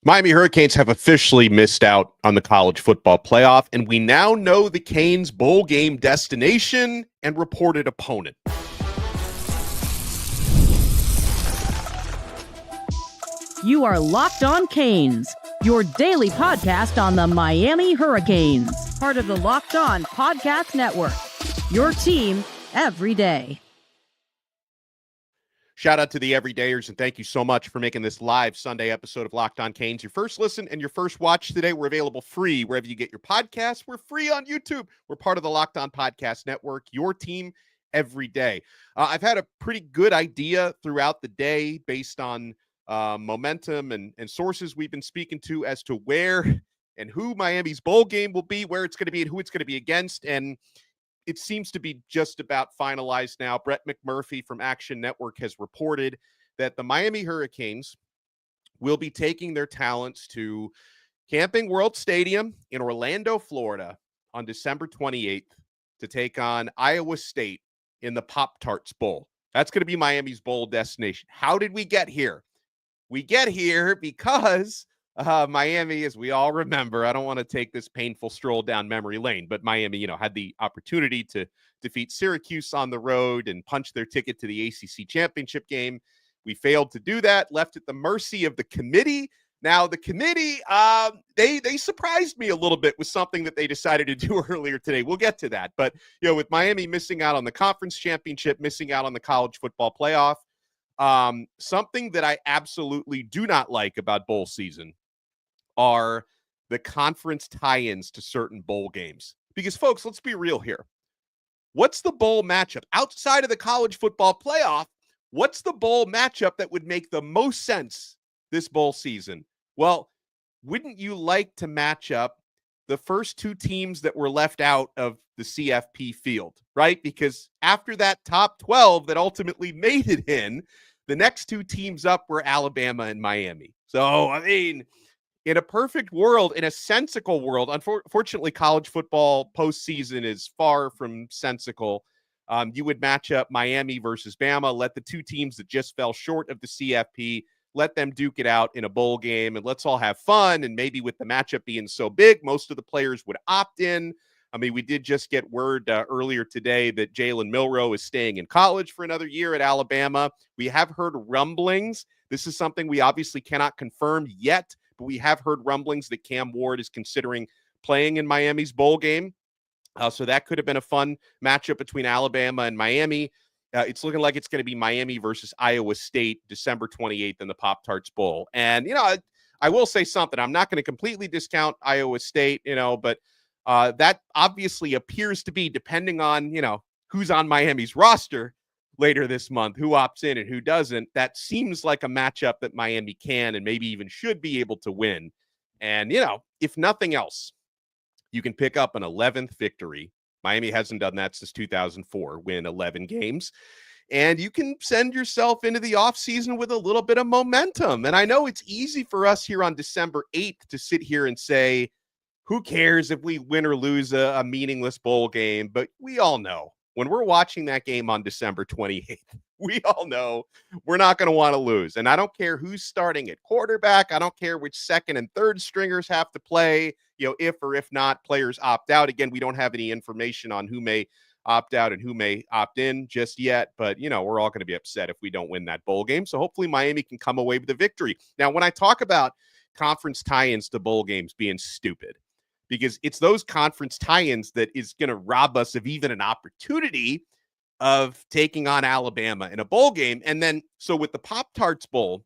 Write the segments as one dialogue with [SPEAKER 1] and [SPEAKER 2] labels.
[SPEAKER 1] Miami Hurricanes have officially missed out on the college football playoff, and we now know the Canes' bowl game destination and reported opponent.
[SPEAKER 2] You are Locked On Canes, your daily podcast on the Miami Hurricanes, part of the Locked On Podcast Network, your team every day.
[SPEAKER 1] Shout out to the everydayers, and thank you so much for making this live Sunday episode of Locked On Canes your first listen and your first watch today. We're available free wherever you get your podcasts. We're free on YouTube. We're part of the Locked On Podcast Network, your team every day. I've had a pretty good idea throughout the day based on momentum and sources we've been speaking to as to where and who Miami's bowl game will be, where it's going to be, and who it's going to be against. And it seems to be just about finalized now. Brett McMurphy from Action Network has reported that the Miami Hurricanes will be taking their talents to Camping World Stadium in Orlando, Florida on December 28th to take on Iowa State in the Pop Tarts Bowl. That's going to be Miami's bowl destination. How did we get here? We get here because Miami, as we all remember, I don't want to take this painful stroll down memory lane, but Miami, had the opportunity to defeat Syracuse on the road and punch their ticket to the ACC Championship game. We failed to do that, left at the mercy of the committee. Now, the committee, they surprised me a little bit with something that they decided to do earlier today. We'll get to that. But, with Miami missing out on the conference championship, missing out on the college football playoff, something that I absolutely do not like about bowl season are the conference tie-ins to certain bowl games. Because, folks, let's be real here. What's the bowl matchup? Outside of the college football playoff, what's the bowl matchup that would make the most sense this bowl season? Well, wouldn't you like to match up the first two teams that were left out of the CFP field, right? Because after that top 12 that ultimately made it in, the next two teams up were Alabama and Miami. So, in a perfect world, in a sensical world, unfortunately, college football postseason is far from sensical. You would match up Miami versus Bama, let the two teams that just fell short of the CFP, let them duke it out in a bowl game, and let's all have fun. And maybe with the matchup being so big, most of the players would opt in. We did just get word earlier today that Jalen Milroe is staying in college for another year at Alabama. We have heard rumblings. This is something we obviously cannot confirm yet, but we have heard rumblings that Cam Ward is considering playing in Miami's bowl game. So that could have been a fun matchup between Alabama and Miami. It's looking like it's going to be Miami versus Iowa State, December 28th in the Pop Tarts Bowl. And, I will say something. I'm not going to completely discount Iowa State, but that obviously appears to be, depending on, who's on Miami's roster later this month, who opts in and who doesn't, that seems like a matchup that Miami can and maybe even should be able to win. And, if nothing else, you can pick up an 11th victory. Miami hasn't done that since 2004, win 11 games. And you can send yourself into the offseason with a little bit of momentum. And I know it's easy for us here on December 8th to sit here and say, who cares if we win or lose a meaningless bowl game? But we all know when we're watching that game on December 28th, we all know we're not going to want to lose. And I don't care who's starting at quarterback. I don't care which second and third stringers have to play, if or if not players opt out. Again, we don't have any information on who may opt out and who may opt in just yet. But, we're all going to be upset if we don't win that bowl game. So hopefully Miami can come away with a victory. Now, when I talk about conference tie-ins to bowl games being stupid, because it's those conference tie-ins that is going to rob us of even an opportunity of taking on Alabama in a bowl game. And then, so with the Pop Tarts Bowl,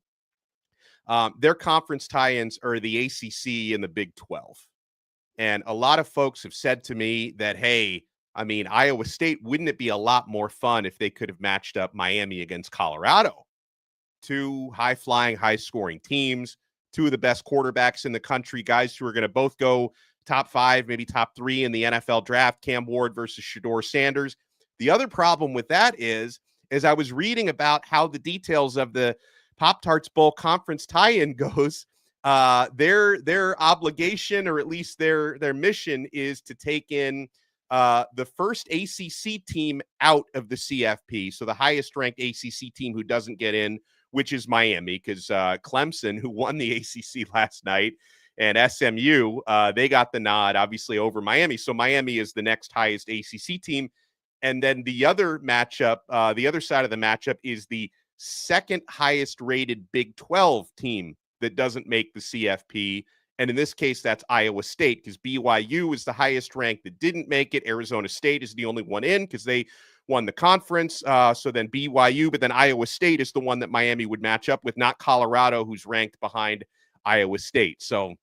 [SPEAKER 1] their conference tie-ins are the ACC and the Big 12. And a lot of folks have said to me that, hey, Iowa State, wouldn't it be a lot more fun if they could have matched up Miami against Colorado? Two high-flying, high-scoring teams, two of the best quarterbacks in the country, guys who are going to both go top 5, maybe top 3 in the NFL draft, Cam Ward versus Shedeur Sanders. The other problem with that is, as I was reading about how the details of the Pop Tarts Bowl conference tie-in goes, their obligation, or at least their mission, is to take in the first ACC team out of the CFP. So the highest ranked ACC team who doesn't get in which is Miami, because Clemson, who won the ACC last night, and SMU, they got the nod, obviously, over Miami. So Miami is the next highest ACC team. And then the other matchup, the other side of the matchup is the second highest rated Big 12 team that doesn't make the CFP. And in this case, that's Iowa State, because BYU is the highest ranked that didn't make it. Arizona State is the only one in because they won the conference. So then BYU, but then Iowa State is the one that Miami would match up with, not Colorado, who's ranked behind Iowa State. So,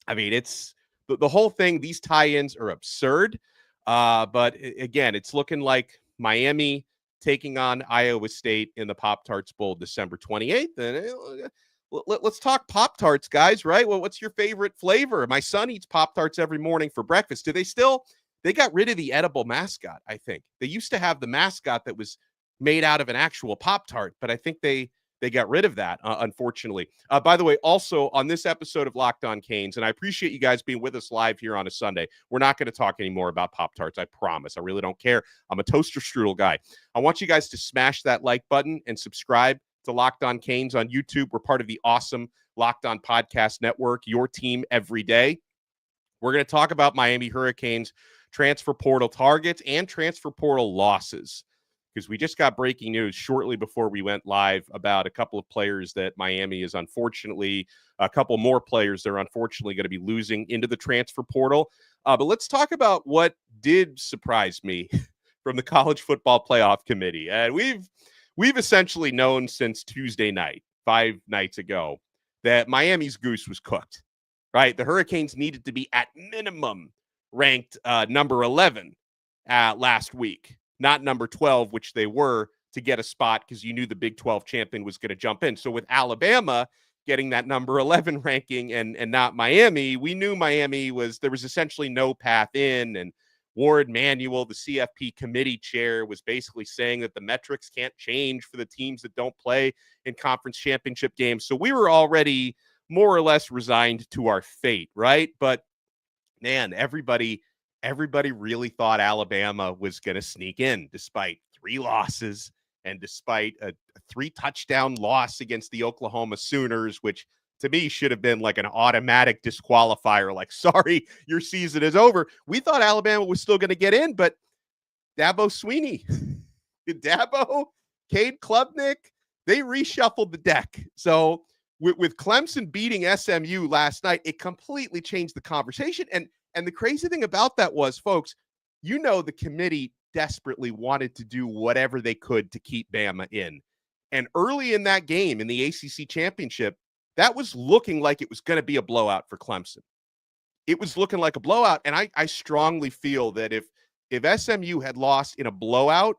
[SPEAKER 1] I mean, it's the whole thing. These tie-ins are absurd. But again, it's looking like Miami taking on Iowa State in the Pop Tarts Bowl December 28th. And let's talk Pop Tarts, guys, right? Well, what's your favorite flavor? My son eats Pop Tarts every morning for breakfast. Do they still? They got rid of the edible mascot, I think. They used to have the mascot that was made out of an actual Pop Tart, but I think they got rid of that, unfortunately. By the way, also on this episode of Locked On Canes, and I appreciate you guys being with us live here on a Sunday, we're not going to talk anymore about Pop-Tarts, I promise. I really don't care. I'm a toaster strudel guy. I want you guys to smash that like button and subscribe to Locked On Canes on YouTube. We're part of the awesome Locked On Podcast Network, your team every day. We're going to talk about Miami Hurricanes transfer portal targets and transfer portal losses, because we just got breaking news shortly before we went live about a couple of players that Miami is unfortunately, a couple more players they're unfortunately going to be losing into the transfer portal. But let's talk about what did surprise me from the College Football Playoff Committee. And we've essentially known since Tuesday night, 5 nights ago, that Miami's goose was cooked, right? The Hurricanes needed to be at minimum ranked number 11 last week. Not number 12, which they were, to get a spot, because you knew the Big 12 champion was going to jump in. So with Alabama getting that number 11 ranking and not Miami, we knew Miami there was essentially no path in. And Warren Manuel, the CFP committee chair, was basically saying that the metrics can't change for the teams that don't play in conference championship games. So we were already more or less resigned to our fate, right? But man, everybody really thought Alabama was going to sneak in, despite 3 losses and despite a 3-touchdown loss against the Oklahoma Sooners, which to me should have been like an automatic disqualifier. Like, sorry, your season is over. We thought Alabama was still going to get in, but Dabo Swinney, Cade Klubnik, they reshuffled the deck. So with Clemson beating SMU last night, it completely changed the conversation. And the crazy thing about that was, folks, the committee desperately wanted to do whatever they could to keep Bama in. And early in that game, in the ACC Championship, that was looking like it was going to be a blowout for Clemson. It was looking like a blowout. And I strongly feel that if SMU had lost in a blowout,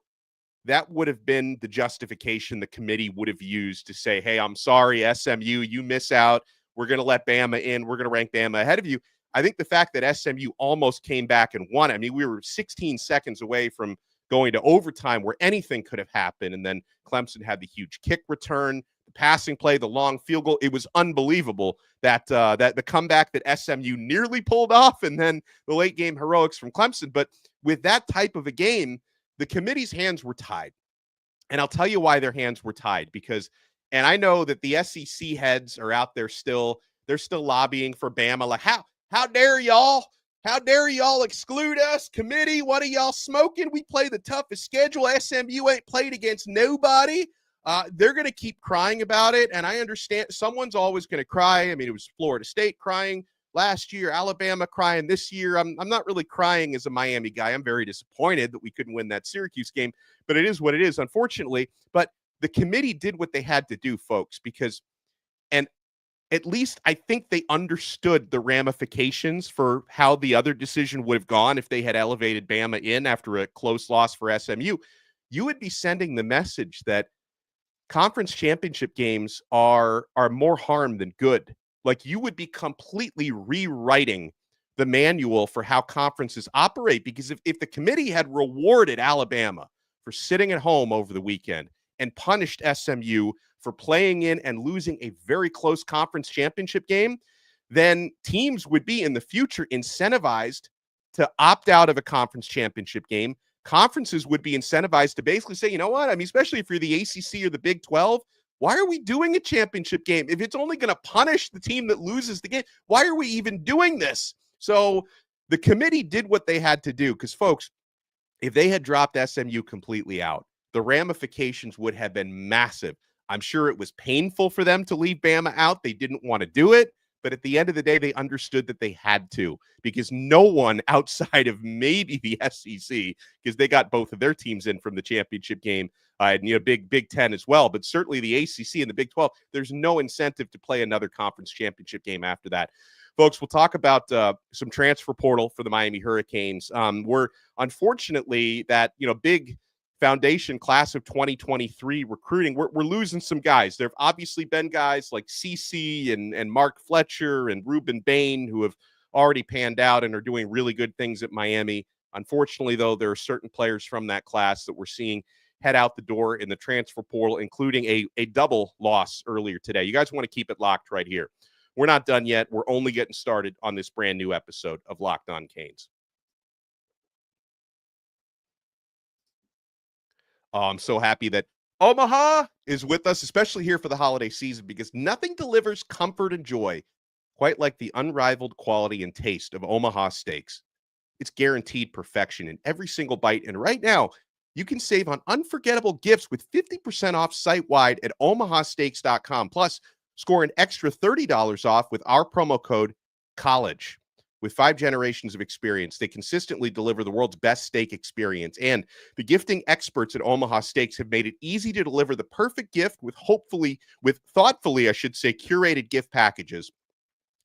[SPEAKER 1] that would have been the justification the committee would have used to say, hey, I'm sorry, SMU, you miss out. We're going to let Bama in. We're going to rank Bama ahead of you. I think the fact that SMU almost came back and won, I mean, we were 16 seconds away from going to overtime where anything could have happened. And then Clemson had the huge kick return, the passing play, the long field goal. It was unbelievable that the comeback that SMU nearly pulled off, and then the late game heroics from Clemson. But with that type of a game, the committee's hands were tied. And I'll tell you why their hands were tied, because, and I know that the SEC heads are out there still, they're still lobbying for Bama. Like, how dare y'all? How dare y'all exclude us? Committee, what are y'all smoking? We play the toughest schedule. SMU ain't played against nobody. They're going to keep crying about it, and I understand someone's always going to cry. I mean, it was Florida State crying last year, Alabama crying this year. I'm not really crying as a Miami guy. I'm very disappointed that we couldn't win that Syracuse game, but it is what it is, unfortunately. But the committee did what they had to do, folks, because, and at least I think they understood the ramifications for how the other decision would have gone if they had elevated Bama in after a close loss for SMU. You would be sending the message that conference championship games are more harm than good. Like, you would be completely rewriting the manual for how conferences operate, because if the committee had rewarded Alabama for sitting at home over the weekend and punished SMU for playing in and losing a very close conference championship game, then teams would be in the future incentivized to opt out of a conference championship game. Conferences would be incentivized to basically say, you know what? I mean, especially if you're the ACC or the Big 12, Why are we doing a championship game? If it's only going to punish the team that loses the game, why are we even doing this? So the committee did what they had to do because, folks, if they had dropped SMU completely out, the ramifications would have been massive. I'm sure it was painful for them to leave Bama out. They didn't want to do it. But at the end of the day, they understood that they had to because no one outside of maybe the SEC, because they got both of their teams in from the championship game, and Big Ten as well. But certainly the ACC and the Big 12, there's no incentive to play another conference championship game after that. Folks, we'll talk about some transfer portal for the Miami Hurricanes. We're unfortunately that big foundation class of 2023 recruiting, we're losing some guys. There have obviously been guys like CC and Mark Fletcher and Ruben Bain who have already panned out and are doing really good things at Miami. Unfortunately, though, there are certain players from that class that we're seeing head out the door in the transfer portal, including a double loss earlier today. You guys want to keep it locked right here. We're not done yet. We're only getting started on this brand new episode of Locked On Canes. Oh, I'm so happy that Omaha is with us, especially here for the holiday season, because nothing delivers comfort and joy quite like the unrivaled quality and taste of Omaha steaks. It's guaranteed perfection in every single bite. And right now, you can save on unforgettable gifts with 50% off site-wide at omahasteaks.com. Plus, score an extra $30 off with our promo code COLLEGE. With 5 generations of experience, they consistently deliver the world's best steak experience. And the gifting experts at Omaha Steaks have made it easy to deliver the perfect gift with thoughtfully, curated gift packages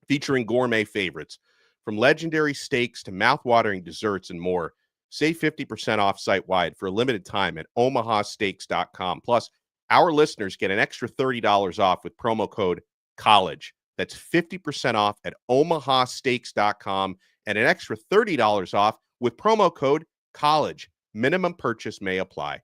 [SPEAKER 1] featuring gourmet favorites. From legendary steaks to mouth-watering desserts and more. Save 50% off site-wide for a limited time at omahasteaks.com. Plus, our listeners get an extra $30 off with promo code COLLEGE. That's 50% off at omahasteaks.com and an extra $30 off with promo code COLLEGE. Minimum purchase may apply.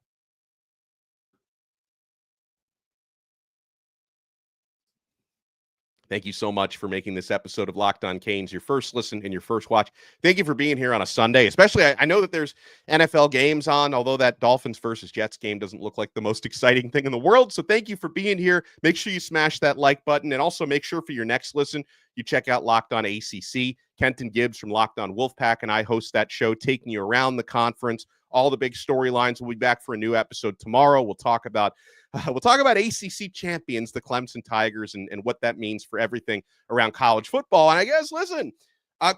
[SPEAKER 1] Thank you so much for making this episode of Locked On Canes your first listen and your first watch. Thank you for being here on a Sunday, especially I know that there's NFL games on, although that Dolphins versus Jets game doesn't look like the most exciting thing in the world. So thank you for being here. Make sure you smash that like button, and also make sure for your next listen, you check out Locked On ACC. Kenton Gibbs from Locked On Wolfpack and I host that show, taking you around the conference, all the big storylines. We'll be back for a new episode tomorrow. We'll talk about ACC champions, the Clemson Tigers, and what that means for everything around college football. And I guess, listen,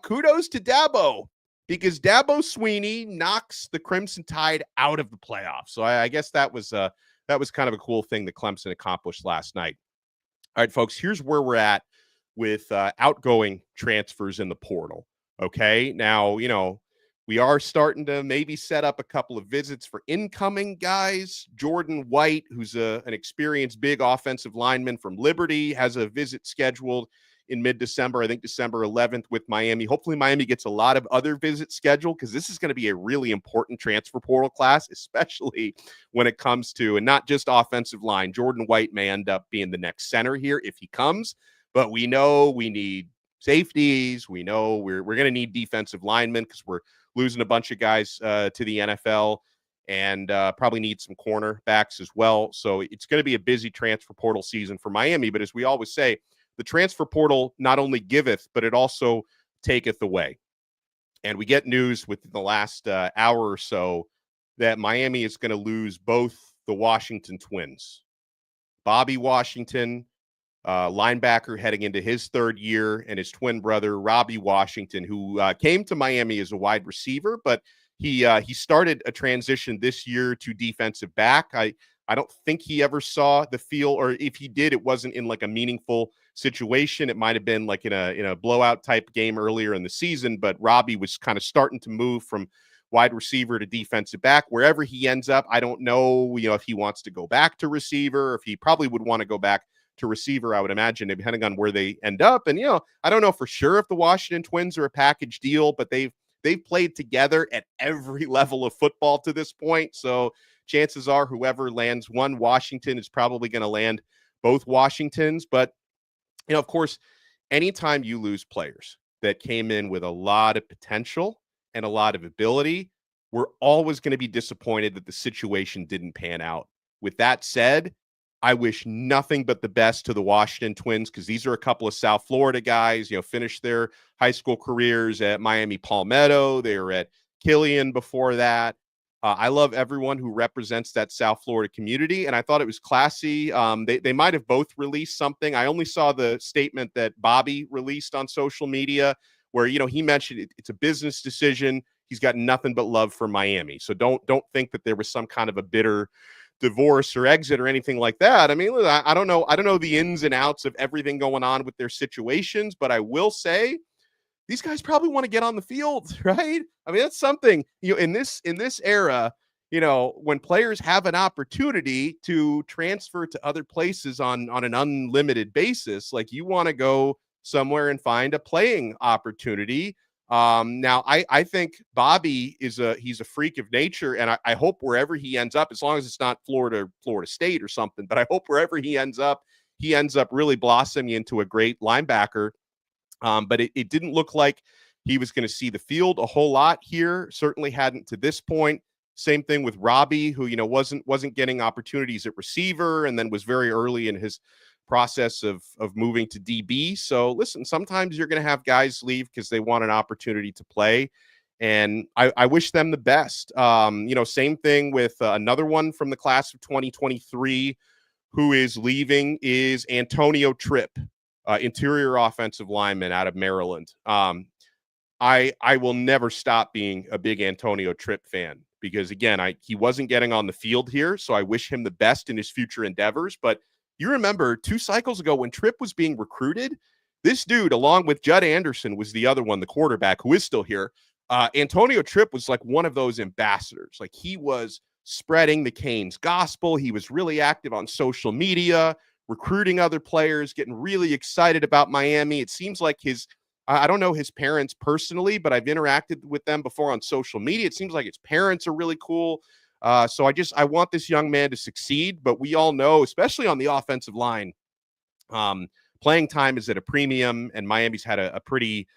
[SPEAKER 1] kudos to Dabo, because Dabo Swinney knocks the Crimson Tide out of the playoffs. So I guess that was kind of a cool thing that Clemson accomplished last night. All right, folks, here's where we're at with outgoing transfers in the portal. Okay, now, we are starting to maybe set up a couple of visits for incoming guys. Jordan White, who's an experienced big offensive lineman from Liberty, has a visit scheduled in mid-December, I think December 11th with Miami. Hopefully Miami gets a lot of other visits scheduled, because this is going to be a really important transfer portal class, especially when it comes to, and not just offensive line. Jordan White may end up being the next center here if he comes, but we know we need safeties. We know we're going to need defensive linemen, because we're losing a bunch of guys to the NFL, and probably need some cornerbacks as well. So it's going to be a busy transfer portal season for Miami. But as we always say, the transfer portal not only giveth, but it also taketh away. And we get news within the last hour or so that Miami is going to lose both the Washington twins. Bobby Washington, linebacker heading into his third year, and his twin brother, Robbie Washington, who came to Miami as a wide receiver, but he started a transition this year to defensive back. I don't think he ever saw the field, or if he did, it wasn't in like a meaningful situation. It might have been like in a blowout type game earlier in the season, but Robbie was kind of starting to move from wide receiver to defensive back. Wherever he ends up, I don't know, if he wants to go back to receiver, or if he probably would want to go back to receiver, I would imagine, depending on where they end up. And, I don't know for sure if the Washington twins are a package deal, but they've played together at every level of football to this point. So chances are whoever lands one Washington is probably going to land both Washingtons. But, of course, anytime you lose players that came in with a lot of potential and a lot of ability, we're always going to be disappointed that the situation didn't pan out. With that said, I wish nothing but the best to the Washington Twins, because these are a couple of South Florida guys, finished their high school careers at Miami Palmetto. They were at Killian before that. I love everyone who represents that South Florida community, and I thought it was classy. They might have both released something. I only saw the statement that Bobby released on social media where, he mentioned it's a business decision. He's got nothing but love for Miami. So don't think that there was some kind of a bitter divorce or exit or anything like that. I mean, I don't know the ins and outs of everything going on with their situations, but I will say these guys probably want to get on the field, right? I mean, that's something, in this era, when players have an opportunity to transfer to other places on an unlimited basis, like, you want to go somewhere and find a playing opportunity. Now I think Bobby he's a freak of nature, and I hope wherever he ends up, as long as it's not Florida State or something, but I hope wherever he ends up really blossoming into a great linebacker. But it didn't look like he was going to see the field a whole lot here. Certainly hadn't to this point. Same thing with Robbie, who, wasn't getting opportunities at receiver, and then was very early in his process of moving to DB. So listen, sometimes you're going to have guys leave because they want an opportunity to play. And I wish them the best. Same thing with another one from the class of 2023 who is leaving is Antonio Tripp, interior offensive lineman out of Maryland. I will never stop being a big Antonio Tripp fan because, again, he wasn't getting on the field here, so I wish him the best in his future endeavors. But you remember 2 cycles ago when Tripp was being recruited, this dude, along with Judd Anderson, was the other one, the quarterback, who is still here. Antonio Tripp was like one of those ambassadors. Like, he was spreading the Canes gospel. He was really active on social media, recruiting other players, getting really excited about Miami. It seems like I don't know his parents personally, but I've interacted with them before on social media. It seems like his parents are really cool. So I want this young man to succeed, but we all know, especially on the offensive line, playing time is at a premium, and Miami's had a pretty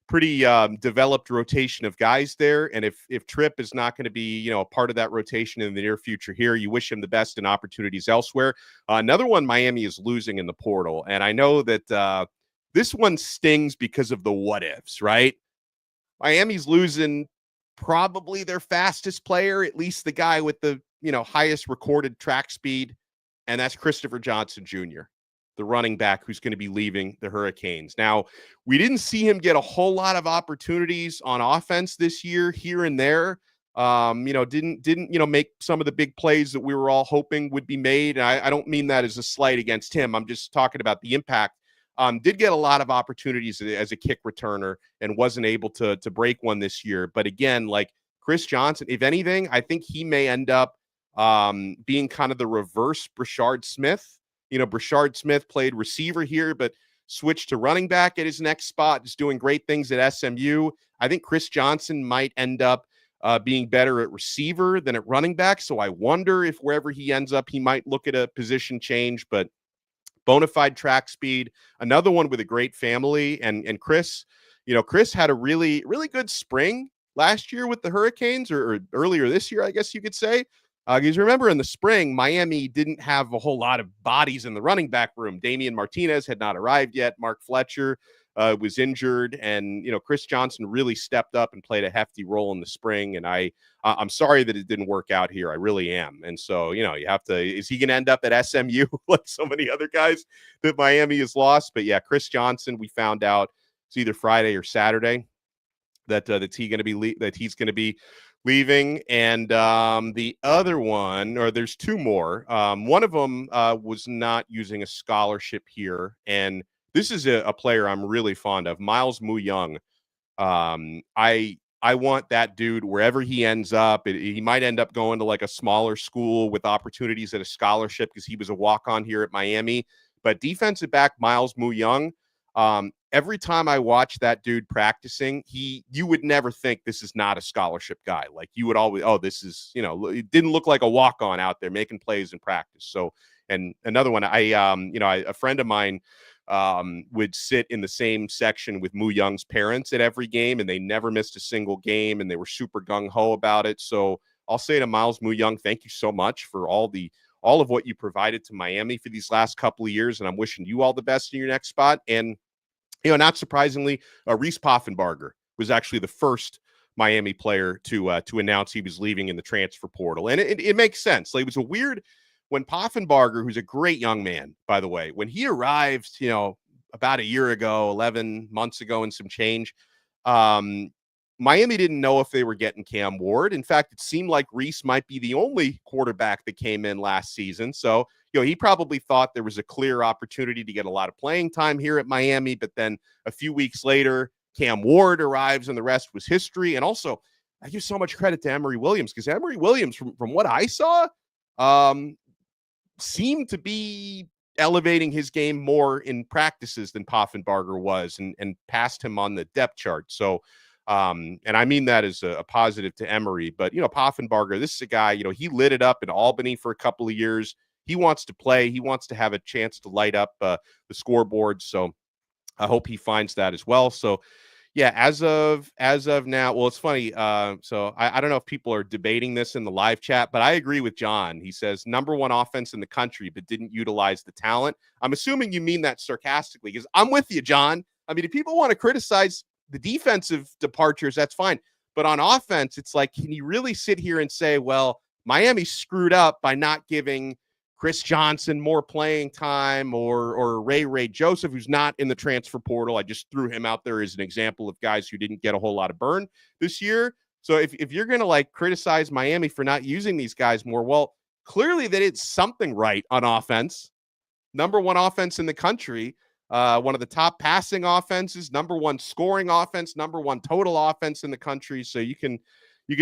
[SPEAKER 1] developed rotation of guys there. And if Tripp is not going to be, a part of that rotation in the near future here, you wish him the best in opportunities elsewhere. Another one Miami is losing in the portal. And I know that this one stings because of the what ifs, right? Miami's losing probably their fastest player, at least the guy with the, highest recorded track speed. And that's Christopher Johnson Jr., the running back who's going to be leaving the Hurricanes. Now, we didn't see him get a whole lot of opportunities on offense this year, here and there. Didn't make some of the big plays that we were all hoping would be made. And I don't mean that as a slight against him. I'm just talking about the impact. Did get a lot of opportunities as a kick returner and wasn't able to break one this year. But again, like Chris Johnson, if anything, I think he may end up being kind of the reverse Brashard Smith. Brashard Smith played receiver here, but switched to running back at his next spot, just doing great things at SMU. I think Chris Johnson might end up being better at receiver than at running back. So I wonder if wherever he ends up, he might look at a position change, but bona fide track speed, another one with a great family. And Chris, Chris had a really, really good spring last year with the Hurricanes, or earlier this year, I guess you could say. Because remember, in the spring, Miami didn't have a whole lot of bodies in the running back room. Damian Martinez had not arrived yet. Mark Fletcher was injured, and Chris Johnson really stepped up and played a hefty role in the spring. And I'm sorry that it didn't work out here. I really am. And so you have to. Is he going to end up at SMU like so many other guys that Miami has lost? But yeah, Chris Johnson, we found out it's either Friday or Saturday that he's going to be leaving. And the other one, or there's 2 more. One of them was not using a scholarship here, and this is a player I'm really fond of, Miles Mu-Young. I want that dude wherever he ends up. He might end up going to like a smaller school with opportunities at a scholarship because he was a walk-on here at Miami. But defensive back Miles Mu-Young, every time I watch that dude practicing, you would never think this is not a scholarship guy. Like, you would always, this is, it didn't look like a walk-on out there making plays in practice. So, and another one, a friend of mine would sit in the same section with Mu-Young's parents at every game, and they never missed a single game, and they were super gung-ho about it. So I'll say to Miles Mu-Young, thank you so much for all the all of what you provided to Miami for these last couple of years, and I'm wishing you all the best in your next spot. And, not surprisingly, Reese Poffenbarger was actually the first Miami player to announce he was leaving in the transfer portal. And it makes sense. Like, it was a weird when Poffenbarger, who's a great young man, by the way, when he arrived, about a year ago, 11 months ago and some change, Miami didn't know if they were getting Cam Ward. In fact, it seemed like Reese might be the only quarterback that came in last season. So, he probably thought there was a clear opportunity to get a lot of playing time here at Miami. But then a few weeks later, Cam Ward arrives and the rest was history. And also, I give so much credit to Emory Williams, because Emory Williams, from what I saw, seemed to be elevating his game more in practices than Poffenbarger was, and passed him on the depth chart. So, and I mean that as a positive to Emory. But, Poffenbarger, this is a guy, he lit it up in Albany for a couple of years. He wants to play. He wants to have a chance to light up the scoreboard. So I hope he finds that as well. So, yeah, as of now, well, it's funny. So I don't know if people are debating this in the live chat, but I agree with John. He says number one offense in the country, but didn't utilize the talent. I'm assuming you mean that sarcastically, because I'm with you, John. I mean, if people want to criticize the defensive departures, that's fine. But on offense, it's like, can you really sit here and say, well, Miami screwed up by not giving Chris Johnson more playing time, or Ray Joseph, who's not in the transfer portal? I just threw him out there as an example of guys who didn't get a whole lot of burn this year. So if you're going to criticize Miami for not using these guys more, well, clearly they did something right on offense. Number one offense in the country, one of the top passing offenses, number one scoring offense, number one total offense in the country. So you can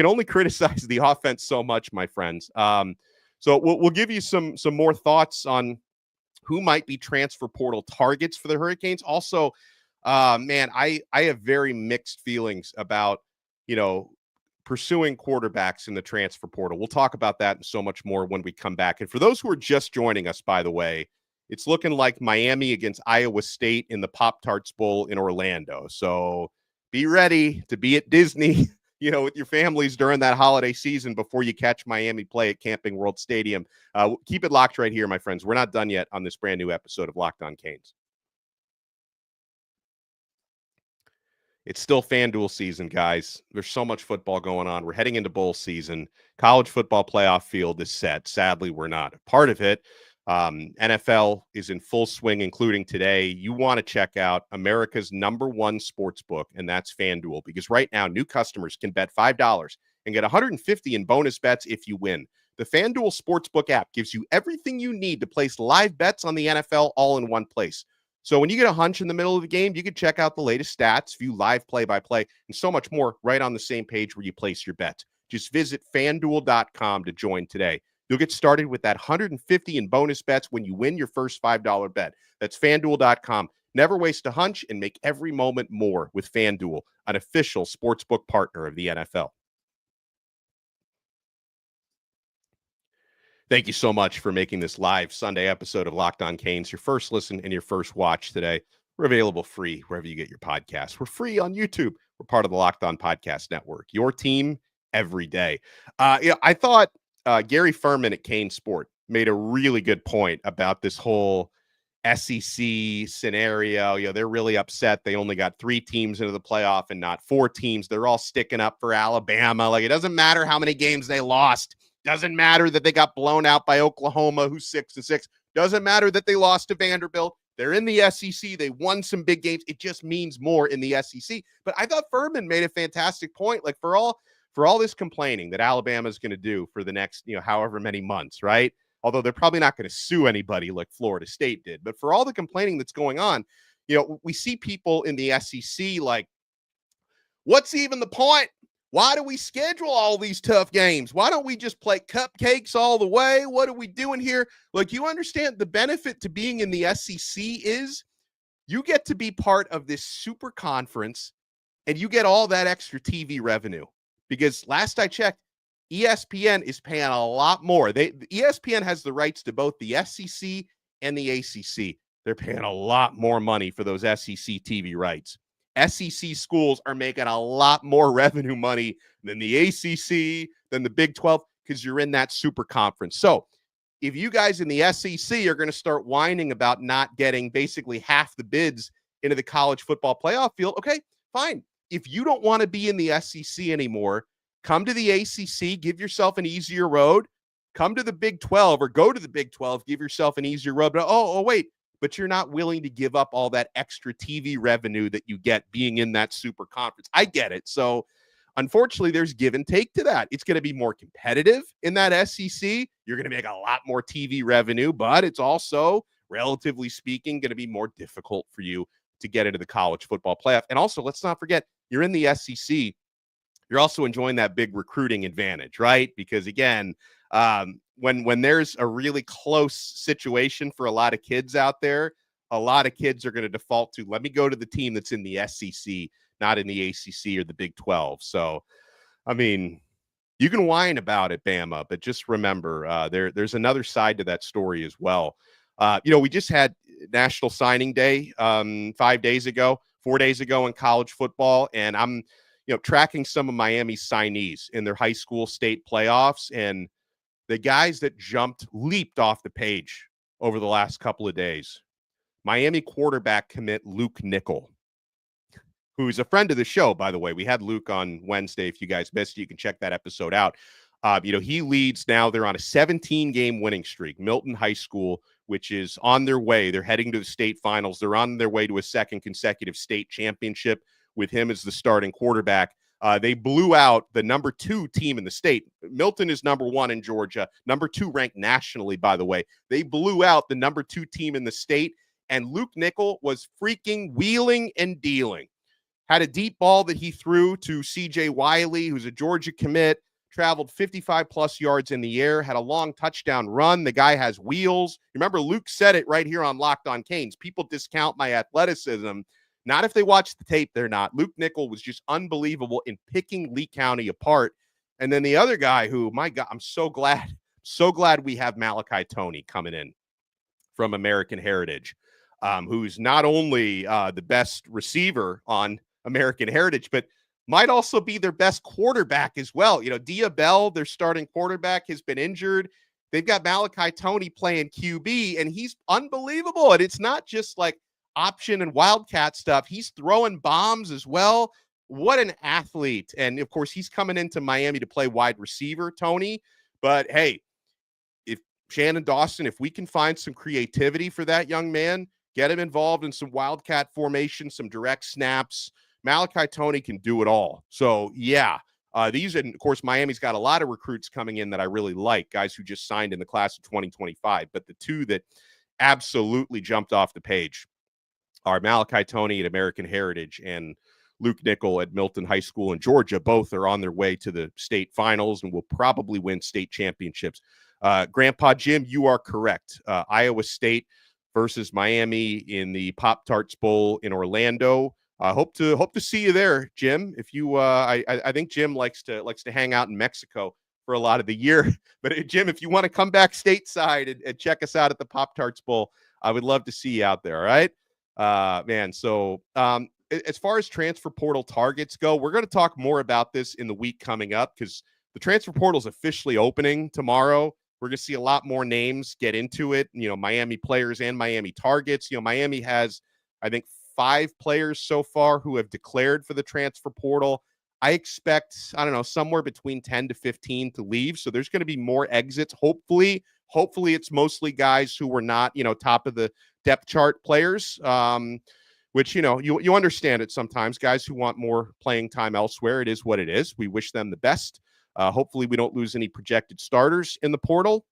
[SPEAKER 1] only criticize the offense so much, my friends. So we'll give you some more thoughts on who might be transfer portal targets for the Hurricanes. Also, man, I have very mixed feelings about, pursuing quarterbacks in the transfer portal. We'll talk about that and so much more when we come back. And for those who are just joining us, by the way, it's looking like Miami against Iowa State in the Pop Tarts Bowl in Orlando. So be ready to be at Disney, with your families during that holiday season before you catch Miami play at Camping World Stadium. Keep it locked right here, my friends. We're not done yet on this brand new episode of Locked On Canes. It's still FanDuel season, guys. There's so much football going on. We're heading into bowl season. College football playoff field is set. Sadly, we're not a part of it. NFL is in full swing, including today. You want to check out America's number one sports book, and that's FanDuel, because right now new customers can bet $5 and get $150 in bonus bets if you win. The FanDuel Sportsbook app gives you everything you need to place live bets on the NFL all in one place. So when you get a hunch in the middle of the game, you can check out the latest stats, view live play-by-play, and so much more right on the same page where you place your bets. Just visit FanDuel.com to join today. You'll get started with that $150 in bonus bets when you win your first $5 bet. That's FanDuel.com. Never waste a hunch and make every moment more with FanDuel, an official sportsbook partner of the NFL. Thank you so much for making this live Sunday episode of Locked On Canes your first listen and your first watch today. We're available free wherever you get your podcasts. We're free on YouTube. We're part of the Locked On Podcast Network. Your team every day. I thought Gary Furman at Kane Sport made a really good point about this whole SEC scenario. They're really upset. They only got 3 teams into the playoff and not 4 teams. They're all sticking up for Alabama. It doesn't matter how many games they lost. Doesn't matter that they got blown out by Oklahoma, who's 6-6. Doesn't matter that they lost to Vanderbilt. They're in the SEC. They won some big games. It just means more in the SEC. But I thought Furman made a fantastic point. For all this complaining that Alabama is going to do for the next, however many months, right? Although they're probably not going to sue anybody like Florida State did. But for all the complaining that's going on, we see people in the SEC what's even the point? Why do we schedule all these tough games? Why don't we just play cupcakes all the way? What are we doing here? You understand the benefit to being in the SEC is you get to be part of this super conference and you get all that extra TV revenue. Because last I checked, ESPN is paying a lot more. ESPN has the rights to both the SEC and the ACC. They're paying a lot more money for those SEC TV rights. SEC schools are making a lot more revenue money than the ACC, than the Big 12, because you're in that super conference. So if you guys in the SEC are going to start whining about not getting basically half the bids into the college football playoff field, okay, fine. If you don't want to be in the SEC anymore, come to the ACC, give yourself an easier road. Come to the Big 12 or go to the Big 12, give yourself an easier road. But wait, but you're not willing to give up all that extra TV revenue that you get being in that super conference. I get it. So unfortunately, there's give and take to that. It's going to be more competitive in that SEC. You're going to make a lot more TV revenue, but it's also, relatively speaking, going to be more difficult for you to get into the college football playoff. And also, let's not forget, you're in the SEC. You're also enjoying that big recruiting advantage, right? Because again, when there's a really close situation for a lot of kids out there, a lot of kids are going to default to, let me go to the team that's in the SEC, not in the ACC or the Big 12. So, I mean, you can whine about it, Bama, but just remember, there's another side to that story as well. We just had National Signing Day 4 days ago in college football, and I'm tracking some of Miami's signees in their high school state playoffs, and the guys that leaped off the page over the last couple of days. Miami quarterback commit Luke Nickel, who's a friend of the show, by the way. We had Luke on Wednesday. If you guys missed it, you can check that episode out. He leads now. They're on a 17-game winning streak. Milton High School, which is on their way. They're heading to the state finals. They're on their way to a second consecutive state championship with him as the starting quarterback. They blew out the number 2 team in the state. Milton is number 1 in Georgia, number 2 ranked nationally, by the way. They blew out the number 2 team in the state, and Luke Nickel was freaking wheeling and dealing. Had a deep ball that he threw to CJ Wiley, who's a Georgia commit, traveled 55-plus yards in the air, had a long touchdown run. The guy has wheels. Remember, Luke said it right here on Locked on Canes. People discount my athleticism. Not if they watch the tape, they're not. Luke Nickel was just unbelievable in picking Lee County apart. And then the other guy who, my God, I'm so glad we have Malachi Toney coming in from American Heritage, who's not only the best receiver on American Heritage, but might also be their best quarterback as well. Dia Bell, their starting quarterback, has been injured. They've got Malachi Toney playing QB, and he's unbelievable. And it's not just like option and wildcat stuff. He's throwing bombs as well. What an athlete. And of course, he's coming into Miami to play wide receiver, Toney. But hey, if Shannon Dawson, if we can find some creativity for that young man, get him involved in some wildcat formation, some direct snaps, Malachi Toney can do it all. So yeah, and of course, Miami's got a lot of recruits coming in that I really like, guys who just signed in the class of 2025. But the two that absolutely jumped off the page are Malachi Toney at American Heritage and Luke Nickel at Milton High School in Georgia. Both are on their way to the state finals and will probably win state championships. Grandpa Jim, you are correct. Iowa State versus Miami in the Pop Tarts Bowl in Orlando. Hope to see you there, Jim. If you, I think Jim likes to hang out in Mexico for a lot of the year. But Jim, if you want to come back stateside and check us out at the Pop Tarts Bowl, I would love to see you out there. All right. Man. So, as far as transfer portal targets go, we're going to talk more about this in the week coming up because the transfer portal is officially opening tomorrow. We're going to see a lot more names get into it, Miami players and Miami targets. Miami has, I think, 5 players so far who have declared for the transfer portal. I expect, somewhere between 10 to 15 to leave. So there's going to be more exits. Hopefully it's mostly guys who were not, top of the depth chart players, which, you understand it sometimes, guys who want more playing time elsewhere. It is what it is. We wish them the best. Hopefully we don't lose any projected starters in the portal.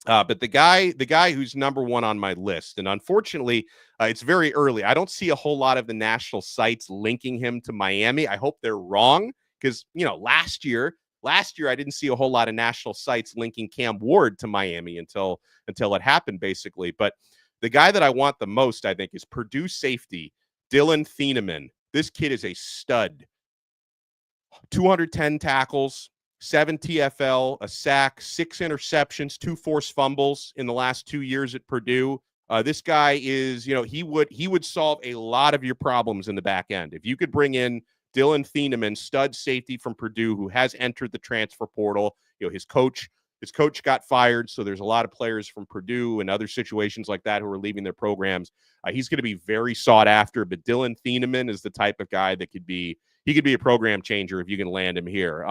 [SPEAKER 1] But the guy who's number 1 on my list, and unfortunately, it's very early. I don't see a whole lot of the national sites linking him to Miami. I hope they're wrong because, last year I didn't see a whole lot of national sites linking Cam Ward to Miami until it happened, basically. But the guy that I want the most, I think, is Purdue safety Dillon Thieneman. This kid is a stud. 210 tackles, 7 TFL, a sack, 6 interceptions, 2 forced fumbles in the last 2 years at Purdue. This guy is, he would solve a lot of your problems in the back end. If you could bring in Dillon Thieneman, stud safety from Purdue, who has entered the transfer portal, his coach His coach got fired, so there's a lot of players from Purdue and other situations like that who are leaving their programs. He's going to be very sought after, but Dillon Thieneman is the type of guy that could be a program changer if you can land him here.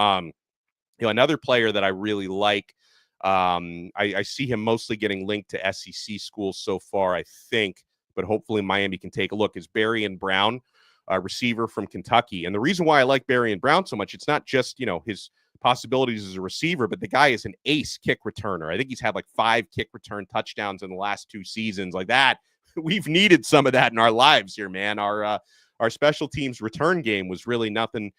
[SPEAKER 1] Another player that I really like, I see him mostly getting linked to SEC schools so far, I think, but hopefully Miami can take a look, is Barion Brown, a receiver from Kentucky. And the reason why I like Barion Brown so much, it's not just, his possibilities as a receiver, but the guy is an ace kick returner. I think he's had like 5 kick return touchdowns in the last 2 seasons. Like that, we've needed some of that in our lives here, man. Our special teams return game was really nothing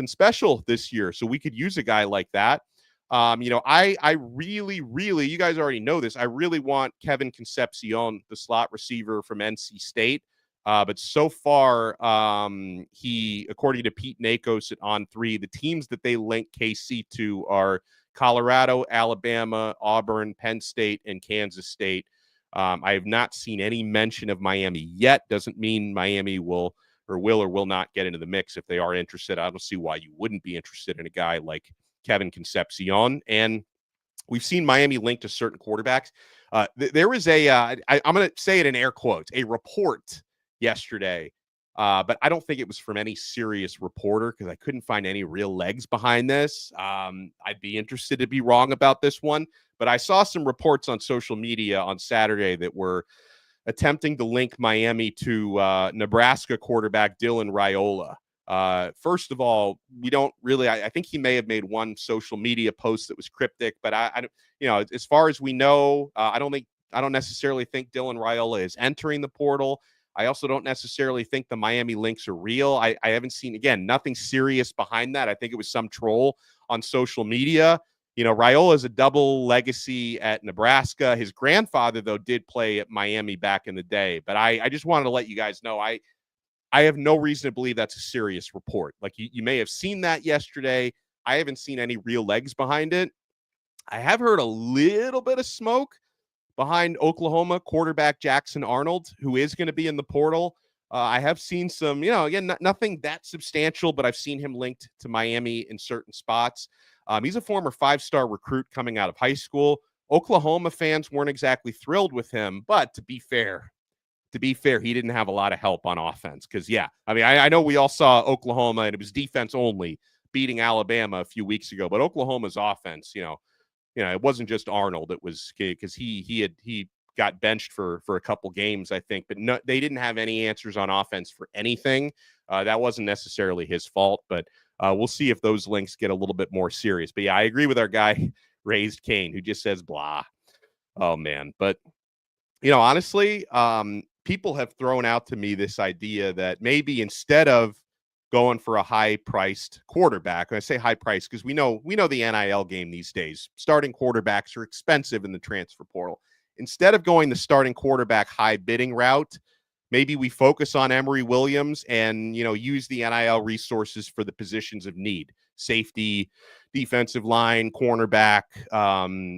[SPEAKER 1] special this year. So we could use a guy like that. I really, you guys already know this. I really want Kevin Concepcion, the slot receiver from NC State. But so far, he, according to Pete Nakos at On3, the teams that they link KC to are Colorado, Alabama, Auburn, Penn State, and Kansas State. I have not seen any mention of Miami yet. Doesn't mean Miami will or will not get into the mix if they are interested. I don't see why you wouldn't be interested in a guy like Kevin Concepcion. And we've seen Miami linked to certain quarterbacks. There was I'm going to say it in air quotes, a report yesterday, but I don't think it was from any serious reporter because I couldn't find any real legs behind this. I'd be interested to be wrong about this one, but I saw some reports on social media on Saturday that were attempting to link Miami to Nebraska quarterback Dylan Raiola. First of all, we don't really, I think he may have made one social media post that was cryptic, but I as far as we know, I don't necessarily think Dylan Raiola is entering the portal. I also don't necessarily think the Miami links are real. I haven't seen, again, nothing serious behind that. I think it was some troll on social media. Raiola is a double legacy at Nebraska. His grandfather, though, did play at Miami back in the day. But I just wanted to let you guys know, I have no reason to believe that's a serious report. Like you may have seen that yesterday. I haven't seen any real legs behind it. I have heard a little bit of smoke behind Oklahoma quarterback Jackson Arnold, who is going to be in the portal. I have seen some, again, nothing that substantial, but I've seen him linked to Miami in certain spots. He's a former 5-star recruit coming out of high school. Oklahoma fans weren't exactly thrilled with him, but to be fair, he didn't have a lot of help on offense. Because, I know we all saw Oklahoma, and it was defense only, beating Alabama a few weeks ago. But Oklahoma's offense, it wasn't just Arnold. It was because he got benched for a couple games, I think. But no, they didn't have any answers on offense for anything. That wasn't necessarily his fault, but we'll see if those links get a little bit more serious. But yeah, I agree with our guy, Raised Kane, who just says blah. Oh, man. But, honestly, people have thrown out to me this idea that maybe instead of going for a high-priced quarterback, and I say high-priced because we know the NIL game these days, starting quarterbacks are expensive in the transfer portal. Instead of going the starting quarterback high bidding route, maybe we focus on Emory Williams and, use the NIL resources for the positions of need. Safety, defensive line, cornerback,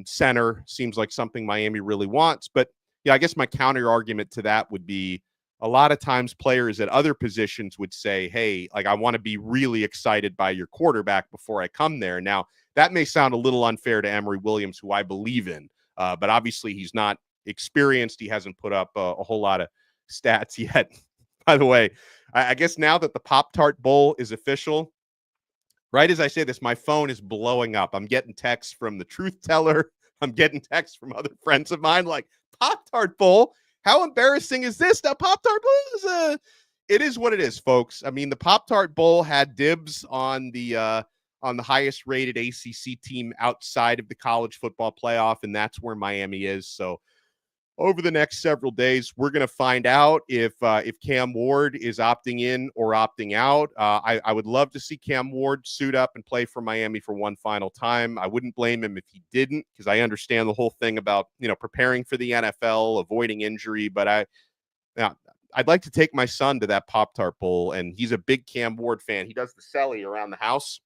[SPEAKER 1] center seems like something Miami really wants. But yeah, I guess my counter argument to that would be a lot of times players at other positions would say, hey, like I want to be really excited by your quarterback before I come there. Now, that may sound a little unfair to Emory Williams, who I believe in, but obviously he's not experienced. He hasn't put up a whole lot of stats yet. By the way, I guess now that the Pop Tart Bowl is official, right as I say this, my phone is blowing up. I'm getting texts from the Truth Teller. I'm getting texts from other friends of mine like, Pop Tart Bowl? How embarrassing is this? Now, Pop Tart Bowl it is what it is, folks. I mean, the Pop Tart Bowl had dibs on the highest rated ACC team outside of the college football playoff, and that's where Miami is. So over the next several days, we're going to find out if Cam Ward is opting in or opting out. I would love to see Cam Ward suit up and play for Miami for one final time. I wouldn't blame him if he didn't, because I understand the whole thing about, preparing for the NFL, avoiding injury. But I'd like to take my son to that Pop-Tart Bowl, and he's a big Cam Ward fan. He does the celly around the house.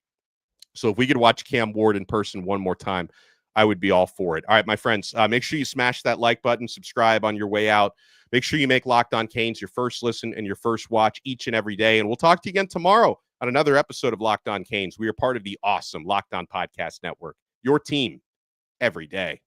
[SPEAKER 1] So if we could watch Cam Ward in person one more time, I would be all for it. All right, my friends, make sure you smash that like button, subscribe on your way out. Make sure you make Locked On Canes your first listen and your first watch each and every day. And we'll talk to you again tomorrow on another episode of Locked On Canes. We are part of the awesome Locked On Podcast Network, your team every day.